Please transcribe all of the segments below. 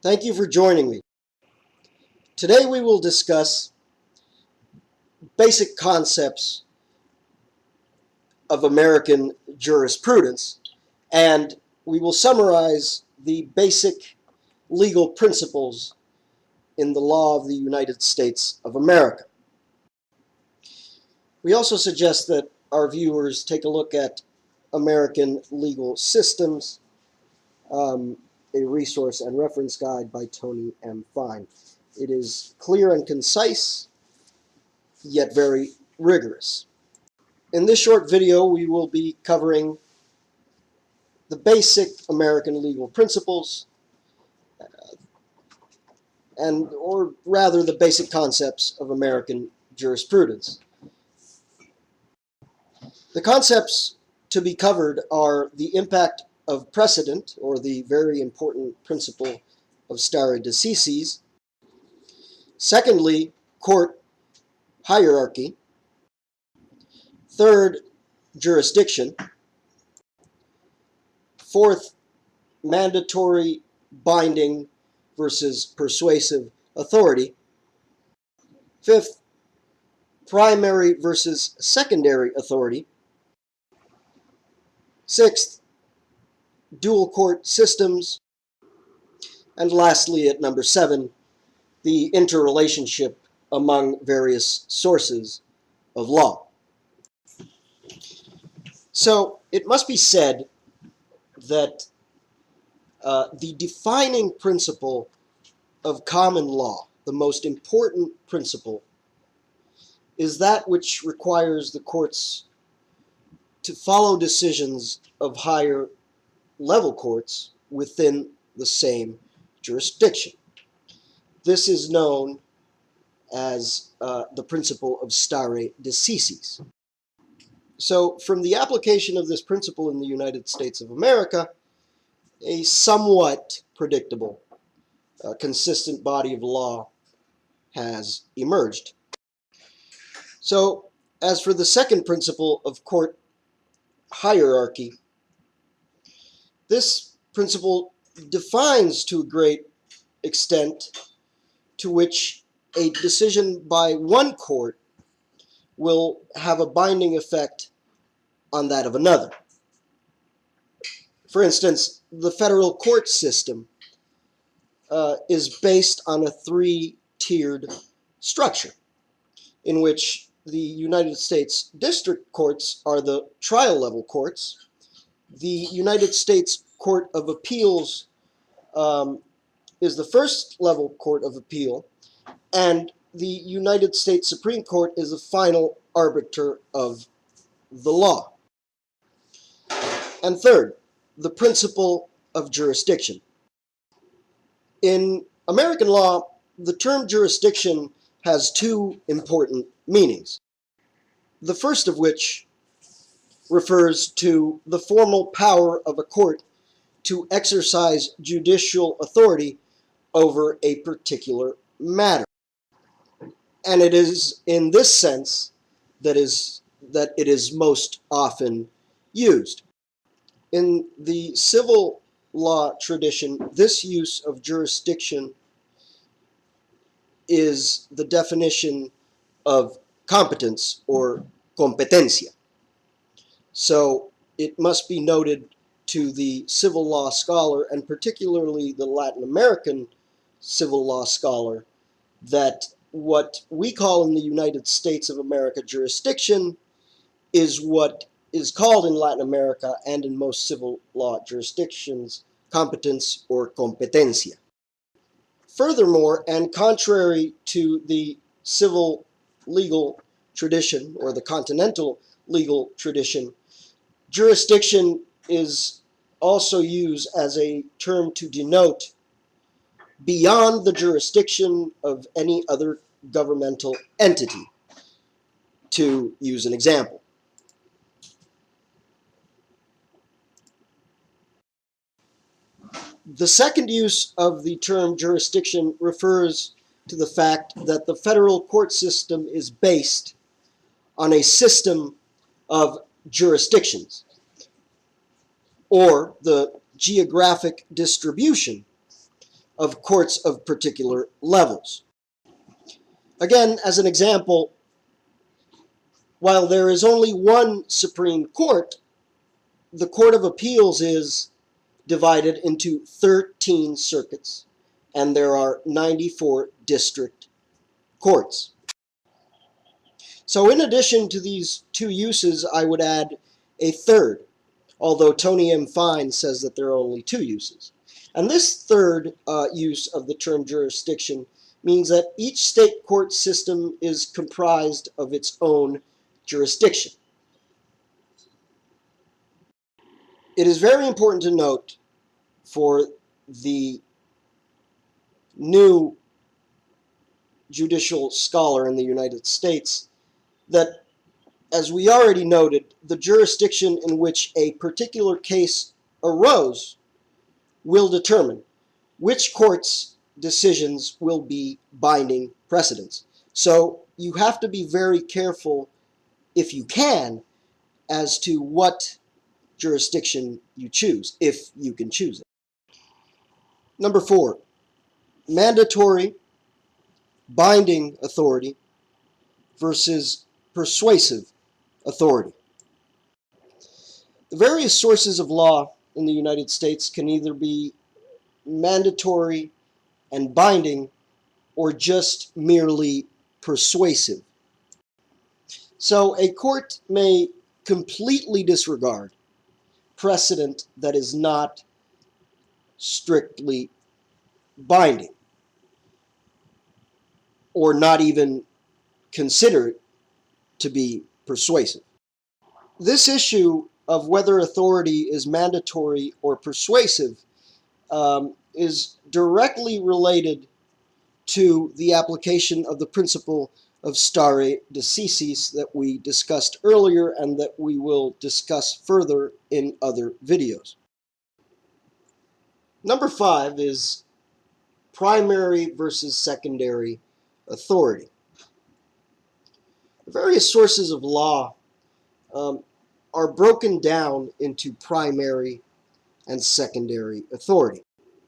Thank you for joining me. Today we will discuss basic concepts of American jurisprudence, and we will summarize the basic legal principles in the law of the United States of America. We also suggest that our viewers take a look at American Legal Systems, a resource and reference guide by Tony M. Fine. It is clear and concise, yet very rigorous. In this short video, we will be covering the basic American legal principles, or rather the basic concepts of American jurisprudence. The concepts to be covered are the impact of precedent, or the very important principle of stare decisis. Secondly, court hierarchy. Third, jurisdiction. Fourth, mandatory binding versus persuasive authority. Fifth, primary versus secondary authority. Sixth, dual court systems. And lastly, at number 7, the interrelationship among various sources of law. So it must be said that the defining principle of common law, the most important principle, is that which requires the courts to follow decisions of higher level courts within the same jurisdiction. This is known as the principle of stare decisis. So from the application of this principle in the United States of America, a somewhat predictable, consistent body of law has emerged. So as for the second principle of court hierarchy, this principle defines to a great extent to which a decision by one court will have a binding effect on that of another. For instance, the federal court system is based on a 3-tiered structure in which the United States district courts are the trial level courts. The United States Court of Appeals is the first level court of appeal, and the United States Supreme Court is the final arbiter of the law. And third, the principle of jurisdiction. In American law, the term jurisdiction has 2 important meanings. The first of which refers to the formal power of a court to exercise judicial authority over a particular matter. And it is in this sense that it is most often used. In the civil law tradition, this use of jurisdiction is the definition of competence or competencia. So it must be noted to the civil law scholar, and particularly the Latin American civil law scholar, that what we call in the United States of America jurisdiction is what is called in Latin America and in most civil law jurisdictions competence or competencia. Furthermore, and contrary to the civil legal tradition or the continental legal tradition, jurisdiction is also used as a term to denote beyond the jurisdiction of any other governmental entity. To use an example, the second use of the term jurisdiction refers to the fact that the federal court system is based on a system of jurisdictions, or the geographic distribution of courts of particular levels. Again, as an example, while there is only one Supreme Court, the Court of Appeals is divided into 13 circuits, and there are 94 district courts. So in addition to these two uses, I would add a third, although Tony M. Fine says that there are only two uses. And this third use of the term jurisdiction means that each state court system is comprised of its own jurisdiction. It is very important to note for the new judicial scholar in the United States that, as we already noted, the jurisdiction in which a particular case arose will determine which court's decisions will be binding precedents. So you have to be very careful, if you can, as to what jurisdiction you choose, if you can choose it. Number 4, mandatory binding authority versus persuasive authority. The various sources of law in the United States can either be mandatory and binding or just merely persuasive. So a court may completely disregard precedent that is not strictly binding, or not even consider it to be persuasive. This issue of whether authority is mandatory or persuasive is directly related to the application of the principle of stare decisis that we discussed earlier and that we will discuss further in other videos. Number 5 is primary versus secondary authority. The various sources of law are broken down into primary and secondary authority.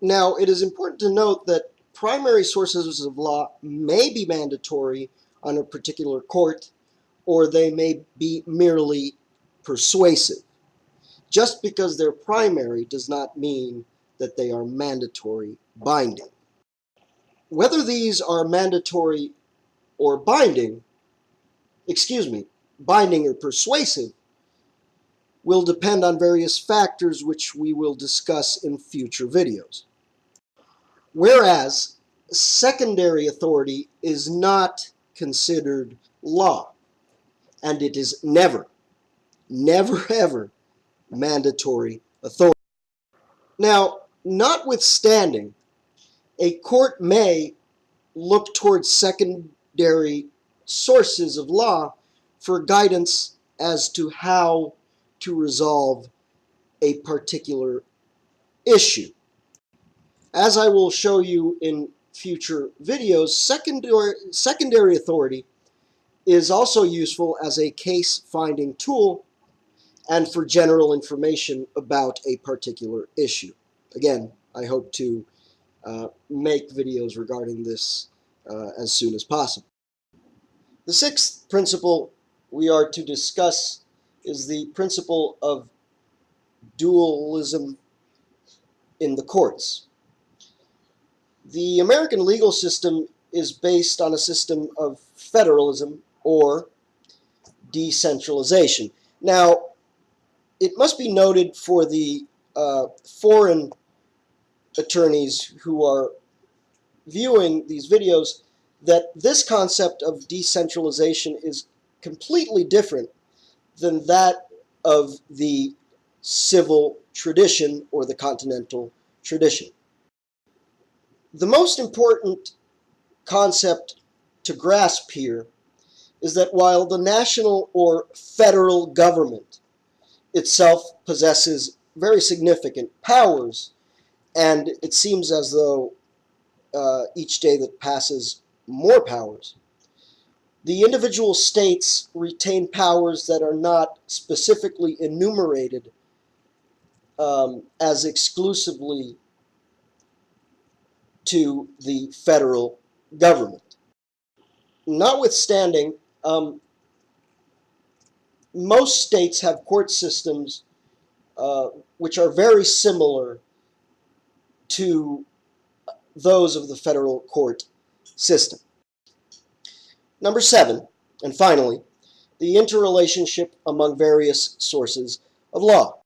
Now, it is important to note that primary sources of law may be mandatory on a particular court, or they may be merely persuasive. Just because they're primary does not mean that they are mandatory binding. Whether these are mandatory or binding or persuasive, will depend on various factors which we will discuss in future videos. Whereas secondary authority is not considered law, and it is never ever mandatory authority. Now, notwithstanding, a court may look towards secondary sources of law for guidance as to how to resolve a particular issue. As I will show you in future videos, secondary authority is also useful as a case-finding tool and for general information about a particular issue. Again, I hope to make videos regarding this as soon as possible. The 6th principle we are to discuss is the principle of dualism in the courts. The American legal system is based on a system of federalism or decentralization. Now, it must be noted for the foreign attorneys who are viewing these videos that this concept of decentralization is completely different than that of the civil tradition or the continental tradition. The most important concept to grasp here is that while the national or federal government itself possesses very significant powers, and it seems as though each day that passes more powers, the individual states retain powers that are not specifically enumerated as exclusively to the federal government. Notwithstanding, most states have court systems which are very similar to those of the federal court system. Number 7, and finally, the interrelationship among various sources of law.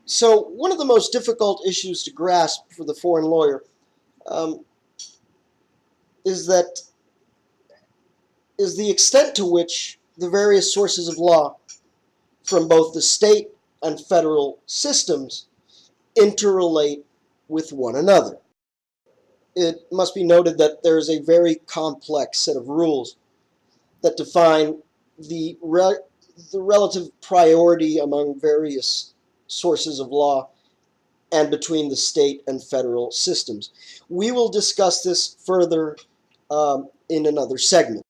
So one of the most difficult issues to grasp for the foreign lawyer is the extent to which the various sources of law from both the state and federal systems interrelate with one another. It must be noted that there is a very complex set of rules that define the relative priority among various sources of law and between the state and federal systems. We will discuss this further in another segment.